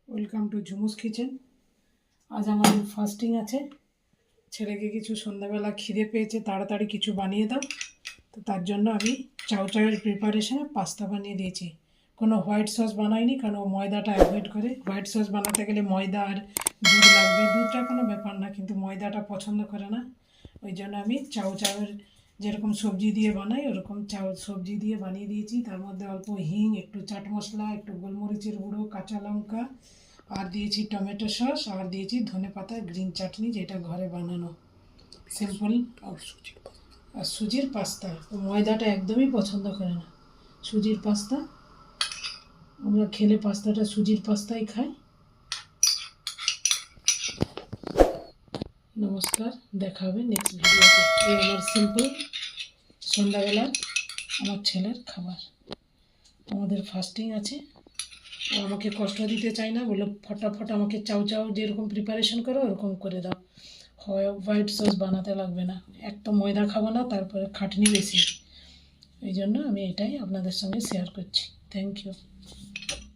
Welcome to ঝুমুস kitchen. আজ আমাদের fasting আছে। ছেলেকে কিছু সন্ধ্যাবেলা খিদে পেয়েছে, তাড়াতাড়ি কিছু বানিয়ে দাও। তো তার জন্য আমি চাউ চাউয়ের প্রিপারেশনে পাস্তা বানিয়ে দিয়েছি। কোনো হোয়াইট সস বানাইনি, কারণ ও ময়দাটা অ্যাভয়েড করে। হোয়াইট সস বানাতে গেলে ময়দা আর দুধ লাগবে। দুধটা কোনো ব্যাপার না, কিন্তু ময়দাটা পছন্দ করে না। ওই জন্য আমি চাউ চাউয়ের যেরকম সবজি দিয়ে বানাই ওরকম সবজি দিয়ে বানিয়ে দিয়েছি। তার মধ্যে অল্প হিং, একটু চাট মশলা, একটু গোলমরিচের গুঁড়ো, কাঁচা লঙ্কা, আর দিয়েছি টমেটো সস, আর দিয়েছি ধনেপাতা গ্রিন চাটনি, যেটা ঘরে বানানো সিম্পল। আর সুজির পাস্তা, ও ময়দাটা একদমই পছন্দ করে না। সুজির পাস্তা আমরা খেলে পাস্তাটা সুজির পাস্তাই খাই। নমস্কার, দেখা হবে নেক্সট ভিডিওতে। এই আমার সিম্পল সন্ধ্যাবেলা আমার ছেলের খাবার। আমাদের ফাস্টিং আছে। ও আমাকে কষ্ট দিতে চায় না, বলে ফটাফট আমাকে চাউ চাউ যেরকম প্রিপারেশন করো ওরকম করে দাও। হোয়াইট সস বানাতে লাগবে না, এক তো ময়দা খাবো না, তারপরে খাটনি বেশি। এই জন্য আমি এটাই আপনাদের সঙ্গে শেয়ার করছি। Thank you.